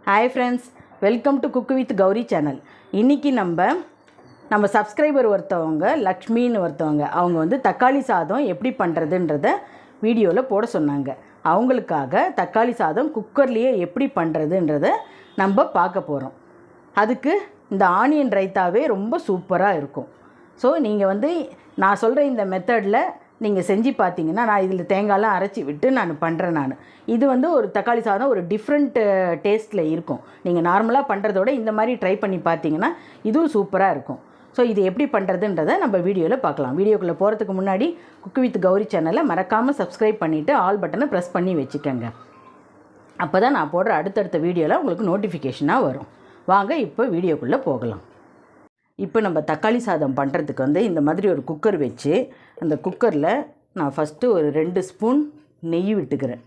Hi friends, welcome to cook with Gowri channel. இன்றைக்கி நம்ம subscriber ஒருத்தவங்க லக்ஷ்மின்னு ஒருத்தவங்க அவங்க வந்து தக்காளி சாதம் எப்படி பண்ணுறதுன்றத வீடியோவில் போட சொன்னாங்க. அவங்களுக்காக தக்காளி சாதம் குக்கர்லேயே எப்படி பண்ணுறதுன்றத நம்ம பார்க்க போகிறோம். அதுக்கு இந்த ஆனியன் ரைத்தாவே ரொம்ப சூப்பராக இருக்கும். ஸோ நீங்கள் வந்து நான் சொல்கிற இந்த மெத்தடில் நீங்கள் செஞ்சு பார்த்தீங்கன்னா, நான் இதில் தேங்காயெலாம் அரைச்சி விட்டு நான் பண்ணுறேன். இது வந்து ஒரு தக்காளி சாதம் ஒரு டிஃப்ரெண்ட் டேஸ்ட்டில் இருக்கும். நீங்கள் நார்மலாக பண்ணுறதோட இந்த மாதிரி ட்ரை பண்ணி பார்த்தீங்கன்னா இதுவும் சூப்பராக இருக்கும். ஸோ இது எப்படி பண்ணுறதுன்றதை நம்ம வீடியோவில் பார்க்கலாம். வீடியோக்குள்ளே போகிறதுக்கு முன்னாடி குக் வித் கௌரி சேனலை மறக்காமல் சப்ஸ்கிரைப் பண்ணிவிட்டு ஆல் பட்டனை ப்ரெஸ் பண்ணி வச்சுக்கோங்க. அப்போ தான் நான் போடுற அடுத்தடுத்த வீடியோவில் உங்களுக்கு நோட்டிஃபிகேஷனாக வரும். வாங்க இப்போ வீடியோக்குள்ளே போகலாம். இப்போ நம்ம தக்காளி சாதம் பண்ணுறதுக்கு வந்து இந்த மாதிரி ஒரு குக்கர் வச்சு அந்த குக்கரில் நான் ஃபஸ்ட்டு ஒரு 2 ஸ்பூன் நெய் விட்டுக்கிறேன்.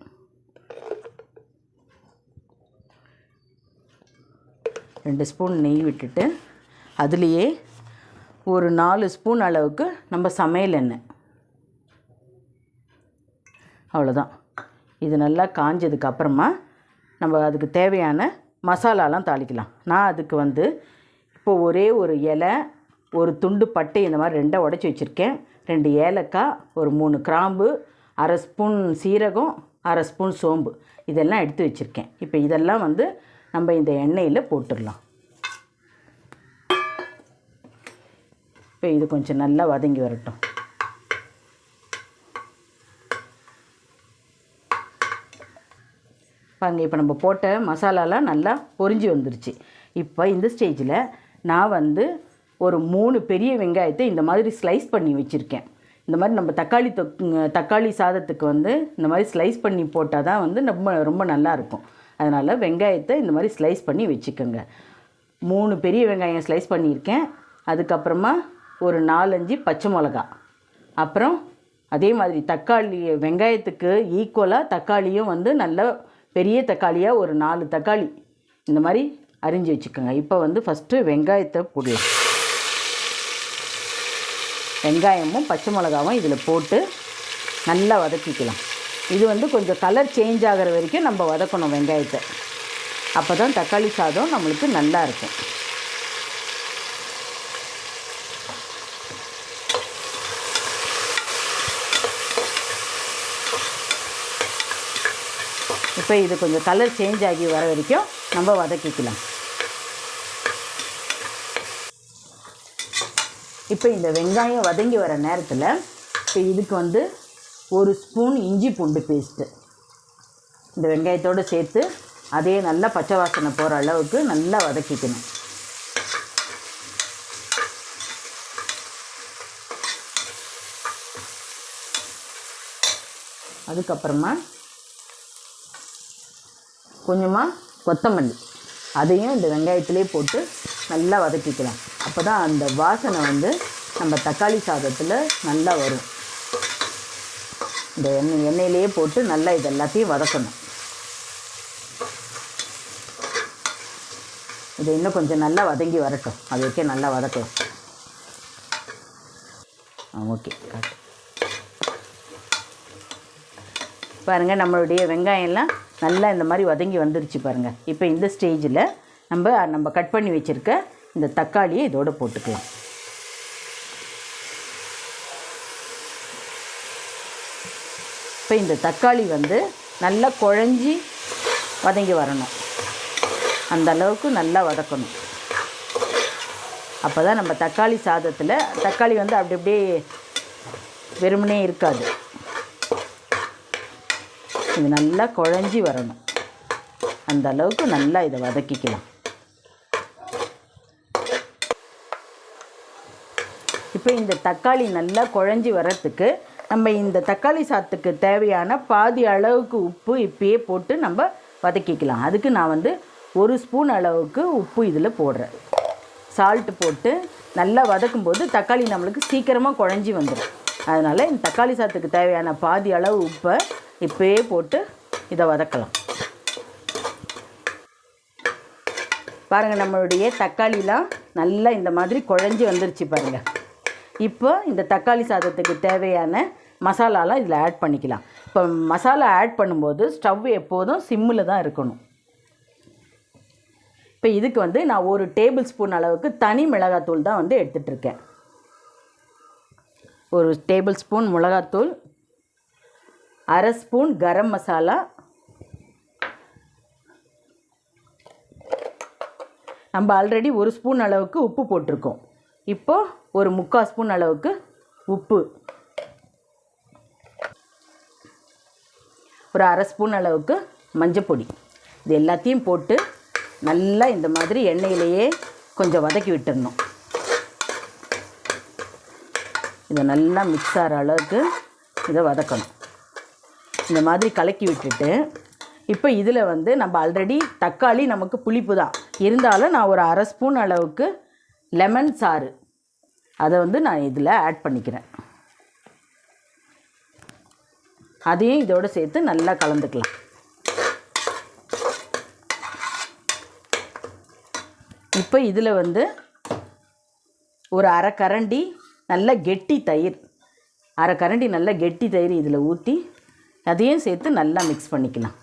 ரெண்டு ஸ்பூன் நெய் விட்டுட்டு அதுலேயே ஒரு 4 ஸ்பூன் அளவுக்கு நம்ம சமையல் எண்ணெய், அவ்வளோதான். இது நல்லா காஞ்சதுக்கப்புறமா நம்ம அதுக்கு தேவையான மசாலாலாம் தாளிக்கலாம். நான் அதுக்கு வந்து இப்போ ஒரே ஒரு இலை, ஒரு துண்டு பட்டை இந்த மாதிரி 2 உடச்சி வச்சுருக்கேன். 2 ஏலக்காய், ஒரு 3 கிராம்பு, அரை ஸ்பூன் சீரகம், அரை ஸ்பூன் சோம்பு இதெல்லாம் எடுத்து வச்சுருக்கேன். இப்போ இதெல்லாம் வந்து நம்ம இந்த எண்ணெயில் போட்டுடலாம். இப்போ இது கொஞ்சம் நல்லா வதங்கி வரட்டும். பாருங்க, இப்போ நம்ம போட்ட மசாலாலாம் நல்லா பொரிஞ்சு வந்துருச்சு. இப்போ இந்த ஸ்டேஜில் நான் வந்து ஒரு 3 பெரிய வெங்காயத்தை இந்த மாதிரி ஸ்லைஸ் பண்ணி வச்சுருக்கேன். இந்த மாதிரி நம்ம தக்காளி சாதத்துக்கு வந்து இந்த மாதிரி ஸ்லைஸ் பண்ணி போட்டால் தான் வந்து ரொம்ப நல்லாயிருக்கும். அதனால் வெங்காயத்தை இந்த மாதிரி ஸ்லைஸ் பண்ணி வச்சுக்கோங்க. 3 பெரிய வெங்காயம் ஸ்லைஸ் பண்ணியிருக்கேன். அதுக்கப்புறமா ஒரு 4-5 பச்சை மிளகா, அப்புறம் அதே மாதிரி தக்காளி வெங்காயத்துக்கு ஈக்குவலாக தக்காளியும் வந்து நல்ல பெரிய தக்காளியாக ஒரு 4 தக்காளி இந்த மாதிரி அரிஞ்சு வச்சுக்கோங்க. இப்போ வந்து ஃபஸ்ட்டு வெங்காயத்தை போடலாம். வெங்காயமும் பச்சை மிளகாவும் இதில் போட்டு நல்லா வதக்கிக்கலாம். இது வந்து கொஞ்சம் கலர் சேஞ்ச் ஆகிற வரைக்கும் நம்ம வதக்கணும் வெங்காயத்தை. அப்போ தான் தக்காளி சாதம் நம்மளுக்கு நல்லா இருக்கும். இப்போ இது கொஞ்சம் கலர் சேஞ்ச் ஆகி வர வரைக்கும் நம்ம வதக்கிக்கலாம். இப்போ இந்த வெங்காயம் வதங்கி வர நேரத்தில் இப்போ இதுக்கு வந்து 1 ஸ்பூன் இஞ்சி பூண்டு பேஸ்ட்டு இந்த வெங்காயத்தோடு சேர்த்து அதே நல்லா பச்சை வாசனை போகிற அளவுக்கு நல்லா வதக்கிக்கணும். அதுக்கப்புறமா கொஞ்சமாக கொத்தமல்லி அதையும் இந்த வெங்காயத்திலே போட்டு நல்லா வதக்கிக்கலாம். அப்போ தான் அந்த வாசனை வந்து நம்ம தக்காளி சாதத்தில் நல்லா வரும். இந்த எண்ணெயிலேயே போட்டு நல்லா இது எல்லாத்தையும் வதக்கணும். இது இன்னும் கொஞ்சம் நல்லா வதங்கி வரட்டும். அது வரைக்கும் நல்லா வதக்கலாம். ஓகே, பாருங்கள், நம்மளுடைய வெங்காயம்லாம் நல்லா இந்த மாதிரி வதங்கி வந்துருச்சு பாருங்கள். இப்போ இந்த ஸ்டேஜில் நம்ம கட் பண்ணி வச்சுருக்க இந்த தக்காளியை இதோடு போட்டுக்கலாம். இப்போ இந்த தக்காளி வந்து நல்லா குழஞ்சி வதங்கி வரணும். அந்த அளவுக்கு நல்லா வதக்கணும். அப்போ தான் நம்ம தக்காளி சாதத்தில் தக்காளி வந்து அப்படி அப்படியே வெறுமனே இருக்காது. இது நல்லா குழஞ்சி வரணும். அந்த அளவுக்கு நல்லா இதை வதக்கிக்கலாம். இப்போ இந்த தக்காளி நல்லா குழஞ்சி வர்றதுக்கு நம்ம இந்த தக்காளி சாதத்துக்கு தேவையான பாதி அளவுக்கு உப்பு இப்பயே போட்டு நம்ம வதக்கிக்கலாம். அதுக்கு நான் வந்து 1 ஸ்பூன் அளவுக்கு உப்பு இதில் போடுறேன். சால்ட்டு போட்டு நல்லா வதக்கும்போது தக்காளி நம்மளுக்கு சீக்கிரமாக குழஞ்சி வந்துடும். அதனால் இந்த தக்காளி சாதத்துக்கு தேவையான பாதி அளவு உப்பை இப்போயே போட்டு இதை வதக்கலாம். பாருங்கள், நம்மளுடைய தக்காளிலாம் நல்லா இந்த மாதிரி குழஞ்சி வந்துருச்சு பாருங்கள். இப்போ இந்த தக்காளி சாதத்துக்கு தேவையான மசாலாலாம் இதில் ஆட் பண்ணிக்கலாம். இப்போ மசாலா ஆட் பண்ணும்போது ஸ்டவ் எப்போதும் சிம்மில் தான் இருக்கணும். இப்போ இதுக்கு வந்து நான் 1 டேபிள் ஸ்பூன் அளவுக்கு தனி மிளகாத்தூள் தான் வந்து எடுத்துகிட்ருக்கேன். 1 டேபிள் ஸ்பூன் மிளகாத்தூள், 1/2 ஸ்பூன் கரம் மசாலா, நம்ம ஆல்ரெடி 1 ஸ்பூன் அளவுக்கு உப்பு போட்டிருக்கோம். இப்போது 1/4 ஸ்பூன் அளவுக்கு உப்பு, 1/2 ஸ்பூன் அளவுக்கு மஞ்சப்பொடி. இது எல்லாத்தையும் போட்டு நல்லா இந்த மாதிரி எண்ணெயிலேயே கொஞ்சம் வதக்கி விட்டுடணும். இதை நல்லா மிக்ஸ் ஆகிற அளவுக்கு இதை வதக்கணும். இந்த மாதிரி கலக்கி விட்டுட்டு இப்போ இதில் வந்து நம்ம ஆல்ரெடி தக்காளி நமக்கு புளிப்பு தான் இருந்தாலும் நான் 1/2 ஸ்பூன் அளவுக்கு லெமன் சாறு அதை வந்து நான் இதில் ஆட் பண்ணிக்கிறேன். அதையும் இதோடு சேர்த்து நல்லா கலந்துக்கலாம். இப்போ இதில் வந்து ஒரு 1/2 கரண்டி நல்ல கெட்டி தயிர், 1/2 கரண்டி நல்ல கெட்டி தயிர் இதில் ஊற்றி அதையும் சேர்த்து நல்லா மிக்ஸ் பண்ணிக்கலாம்.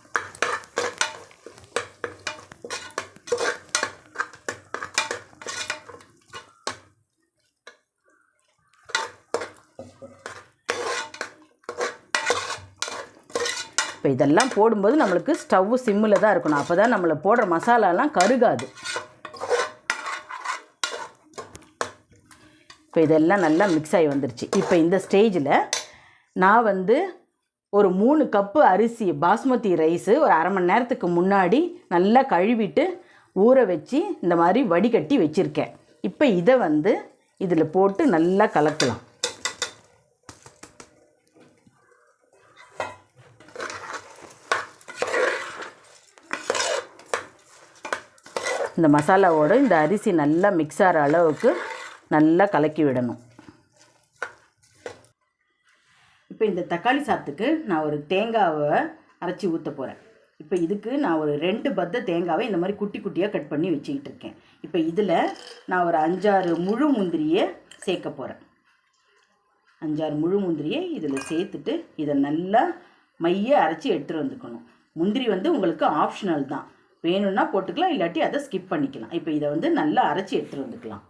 இப்போ இதெல்லாம் போடும்போது நம்மளுக்கு ஸ்டவ்வு சிம்மில் தான் இருக்கணும். அப்போ தான் நம்மளை போடுற மசாலாலாம் கருகாது. இப்போ இதெல்லாம் நல்லா மிக்ஸ் ஆகி வந்துருச்சு. இப்போ இந்த ஸ்டேஜில் நான் வந்து ஒரு 3 கப்பு அரிசி பாஸ்மதி ரைஸு ஒரு 1/2 மணி நேரத்துக்கு முன்னாடி நல்லா கழுவிட்டு ஊற வச்சு இந்த மாதிரி வடிகட்டி வச்சுருக்கேன். இப்போ இதை வந்து இதில் போட்டு நல்லா கலக்கலாம். இந்த மசாலாவோடு இந்த அரிசி நல்லா மிக்ஸ் ஆகிற அளவுக்கு நல்லா கலக்கி விடணும். இப்போ இந்த தக்காளி சாதத்துக்கு நான் ஒரு தேங்காவை அரைச்சி ஊற்ற போகிறேன். இப்போ இதுக்கு நான் ஒரு 2 பத்த தேங்காவை இந்த மாதிரி குட்டி குட்டியாக கட் பண்ணி வச்சுக்கிட்டு இருக்கேன். இப்போ இதில் நான் ஒரு 5-6 முழு முந்திரியை சேர்க்க போகிறேன். 5-6 முழு முந்திரியை இதில் சேர்த்துட்டு இதை நல்லா மைய அரைச்சி எடுத்துகிட்டு வந்துக்கணும். முந்திரி வந்து உங்களுக்கு ஆப்ஷனல் தான், வேணும்னா போட்டுக்கலாம், இல்லாட்டி அதை ஸ்கிப் பண்ணிக்கலாம். இப்போ இதை வந்து நல்லா அரைச்சி எடுத்துகிட்டு வந்துக்கலாம்.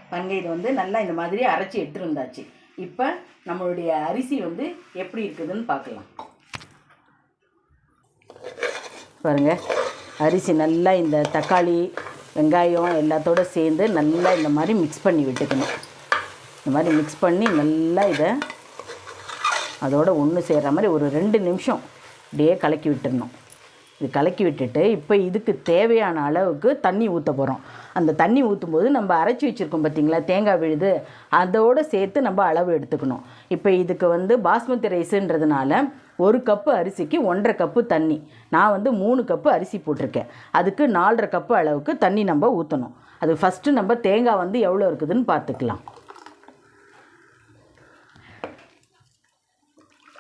பாருங்க, இது வந்து நல்லா இந்த மாதிரி அரைச்சி எடுத்துகிட்டு வந்தாச்சு. இப்போ நம்மளுடைய அரிசி வந்து எப்படி இருக்குதுன்னு பார்க்கலாம். பாருங்கள், அரிசி நல்லா இந்த தக்காளி வெங்காயம் எல்லாத்தோடு சேர்ந்து நல்லா இந்த மாதிரி மிக்ஸ் பண்ணி விட்டுக்கணும். இந்த மாதிரி மிக்ஸ் பண்ணி நல்லா இதை அதோட ஒன்று சேர்கிற மாதிரி ஒரு 2 நிமிஷம் அப்படியே கலக்கி விட்டுடணும். இது கலக்கி விட்டுட்டு இப்போ இதுக்கு தேவையான அளவுக்கு தண்ணி ஊற்ற போகிறோம். அந்த தண்ணி ஊற்றும்போது நம்ம அரைச்சி வச்சுருக்கோம் பார்த்திங்களா தேங்காய் விழுது, அதோடு சேர்த்து நம்ம அளவு எடுத்துக்கணும். இப்போ இதுக்கு வந்து பாஸ்மதி ரைஸுன்றதுனால 1 கப்பு அரிசிக்கு 1.5 கப்பு தண்ணி. நான் வந்து 3 கப்பு அரிசி போட்டிருக்கேன். அதுக்கு 4.5 கப்பு அளவுக்கு தண்ணி நம்ம ஊற்றணும். அது ஃபஸ்ட்டு நம்ம தேங்காய் வந்து எவ்வளோ இருக்குதுன்னு பார்த்துக்கலாம்.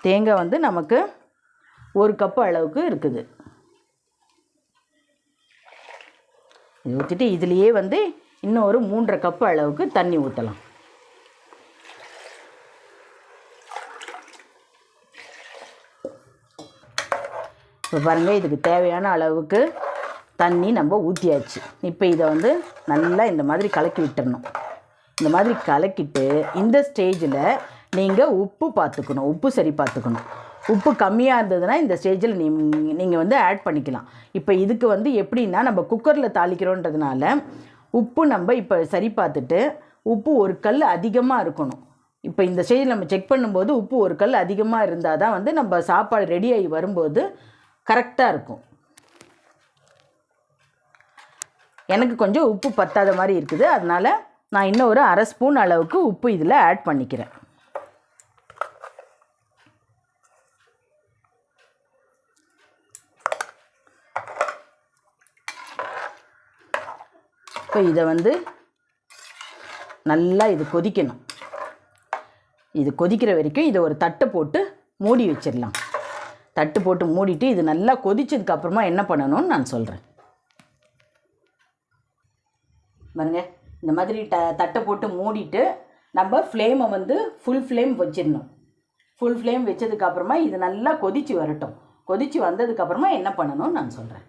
தேங்காய் வந்து நமக்கு 1 கப்பு அளவுக்கு இருக்குது. இது ஊற்றிட்டு இதுலேயே வந்து இன்னும் ஒரு 3.5 கப்பு அளவுக்கு தண்ணி ஊற்றலாம். இப்போ பாருங்கள், இதுக்கு தேவையான அளவுக்கு தண்ணி நம்ம ஊற்றியாச்சு. இப்போ இதை வந்து நல்லா இந்த மாதிரி கலக்கி விட்டுறணும். இந்த மாதிரி கலக்கிட்டு இந்த ஸ்டேஜில் நீங்கள் உப்பு பார்த்துக்கணும், உப்பு சரி பார்த்துக்கணும். உப்பு கம்மியாக இருந்ததுன்னா இந்த ஸ்டேஜில் நீங்கள் வந்து ஆட் பண்ணிக்கலாம். இப்போ இதுக்கு வந்து எப்படின்னா நம்ம குக்கரில் தாளிக்கிறோன்றதுனால உப்பு நம்ம இப்போ சரி பார்த்துட்டு உப்பு 1 கல் அதிகமாக இருக்கணும். இப்போ இந்த ஸ்டேஜில் நம்ம செக் பண்ணும்போது உப்பு 1 கல் அதிகமாக இருந்தால் தான் வந்து நம்ம சாப்பாடு ரெடி ஆகி வரும்போது கரெக்டாக இருக்கும். எனக்கு கொஞ்சம் உப்பு பத்தாத மாதிரி இருக்குது, அதனால் நான் இன்னும் ஒரு 1/2 ஸ்பூன் அளவுக்கு உப்பு இதில் ஆட் பண்ணிக்கிறேன். இப்போ இதை வந்து நல்லா இது கொதிக்கணும். இது கொதிக்கிற வரைக்கும் இதை ஒரு தட்டை போட்டு மூடி வச்சிடலாம். தட்டு போட்டு மூடிட்டு இது நல்லா கொதிச்சதுக்கப்புறமா என்ன பண்ணணும்னு நான் சொல்கிறேன். பாருங்க, இந்த மாதிரி தட்டை போட்டு மூடிட்டு நம்ம ஃப்ளேமை வந்து ஃபுல் ஃப்ளேம் வச்சிடணும். ஃபுல் ஃப்ளேம் வச்சதுக்கப்புறமா இது நல்லா கொதித்து வரட்டும். கொதித்து வந்ததுக்கப்புறமா என்ன பண்ணணும்னு நான் சொல்கிறேன்.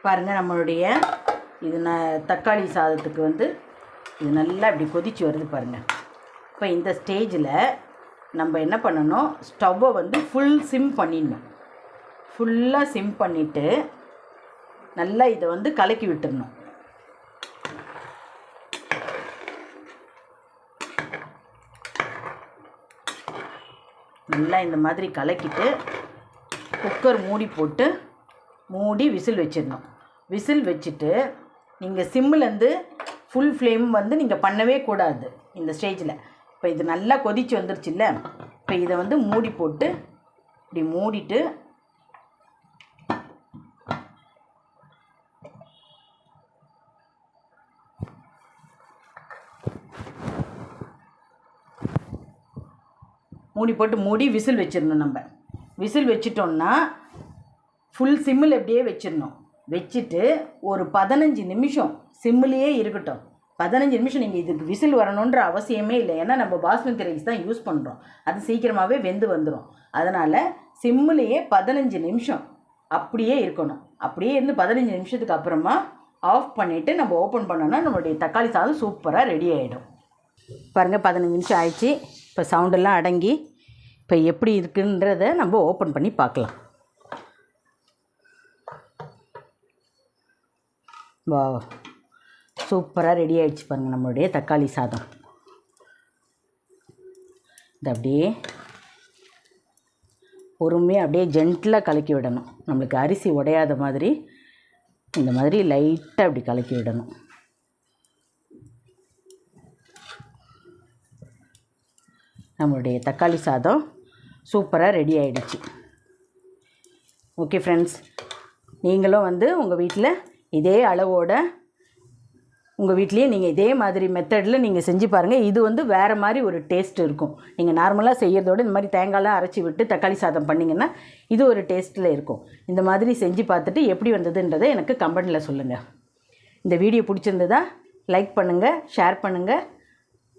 பாருங்கள் நம்மளுடைய இது தக்காளி சாதத்துக்கு வந்து இது நல்லா இப்படி கொதிச்சு வருது பாருங்கள். இப்போ இந்த ஸ்டேஜில் நம்ம என்ன பண்ணணும், ஸ்டவ்வை வந்து ஃபுல் சிம் பண்ணிடணும். ஃபுல்லாக சிம் பண்ணிவிட்டு நல்லா இதை வந்து கலக்கி விட்டுடணும். நல்லா இந்த மாதிரி கலக்கிட்டு குக்கர் மூடி போட்டு மூடி விசில் வச்சிடணும். விசில் வச்சுட்டு நீங்கள் சிம்மிலேருந்து ஃபுல் ஃப்ளேம் வந்து நீங்கள் பண்ணவே கூடாது இந்த ஸ்டேஜில். இப்போ இது நல்லா கொதிச்சு வந்துருச்சுல்ல, இப்போ இதை வந்து மூடி போட்டு இப்படி மூடிட்டு மூடி விசில் வச்சிடணும். நம்ம விசில் வச்சிட்டோம்னா ஃபுல் சிம்மில் எப்படியே வச்சிடணும். வச்சுட்டு ஒரு 15 நிமிஷம் சிம்மிலேயே இருக்கட்டும். 15 நிமிஷம். நீங்கள் இதுக்கு விசில் வரணுன்ற அவசியமே இல்லை, ஏன்னா நம்ம பாஸ்மதி ரைஸ் தான் யூஸ் பண்ணுறோம், அது சீக்கிரமாகவே வெந்து வந்துடும். அதனால் சிம்மிலேயே 15 நிமிஷம் அப்படியே இருக்கணும். அப்படியே இருந்து 15 நிமிஷத்துக்கு அப்புறமா ஆஃப் பண்ணிவிட்டு நம்ம ஓப்பன் பண்ணோன்னா நம்மளுடைய தக்காளி சாதம் சூப்பராக ரெடி ஆகிடும். பாருங்கள் 15 நிமிஷம் ஆயிடுச்சு. இப்போ சவுண்டெல்லாம் அடங்கி இப்போ எப்படி இருக்குன்றதை நம்ம ஓப்பன் பண்ணி பார்க்கலாம். வா, சூப்பராக ரெடி ஆகிடுச்சு பாருங்கள் நம்மளுடைய தக்காளி சாதம். இது அப்படியே பொறுமையாக அப்படியே ஜென்டிலாக கலக்கி விடணும். நம்மளுக்கு அரிசி உடையாத மாதிரி இந்த மாதிரி லைட்டாக அப்படி கலக்கி விடணும். நம்மளுடைய தக்காளி சாதம் சூப்பராக ரெடி ஆகிடுச்சு. ஓகே ஃப்ரெண்ட்ஸ், நீங்களும் வந்து உங்கள் வீட்டில் இதே அளவோட உங்கள் வீட்லேயே நீங்கள் இதே மாதிரி மெத்தடில் நீங்கள் செஞ்சு பாருங்கள். இது வந்து வேறு மாதிரி ஒரு டேஸ்ட் இருக்கும். நீங்கள் நார்மலாக செய்கிறதோட இந்த மாதிரி தேங்காய்லாம் அரைச்சி விட்டு தக்காளி சாதம் பண்ணிங்கன்னா இது ஒரு டேஸ்ட்டில் இருக்கும். இந்த மாதிரி செஞ்சு பார்த்துட்டு எப்படி வந்ததுன்றதை எனக்கு கமெண்ட்டில் சொல்லுங்கள். இந்த வீடியோ பிடிச்சிருந்ததா லைக் பண்ணுங்கள், ஷேர் பண்ணுங்கள்,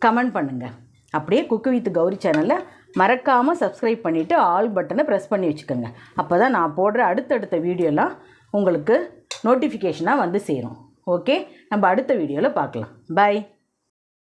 கமெண்ட் பண்ணுங்கள். அப்படியே குக்கு வித் கௌரி சேனலை மறக்காமல் சப்ஸ்கிரைப் பண்ணிவிட்டு ஆல் பட்டனை ப்ரெஸ் பண்ணி வச்சுக்கோங்க. அப்போ தான் நான் போடுற அடுத்தடுத்த வீடியோலாம் உங்களுக்கு நோட்டிஃபிகேஷனாக வந்து சேரும். ஓகே, நம்ம அடுத்த வீடியோவில் பார்க்கலாம். பாய்.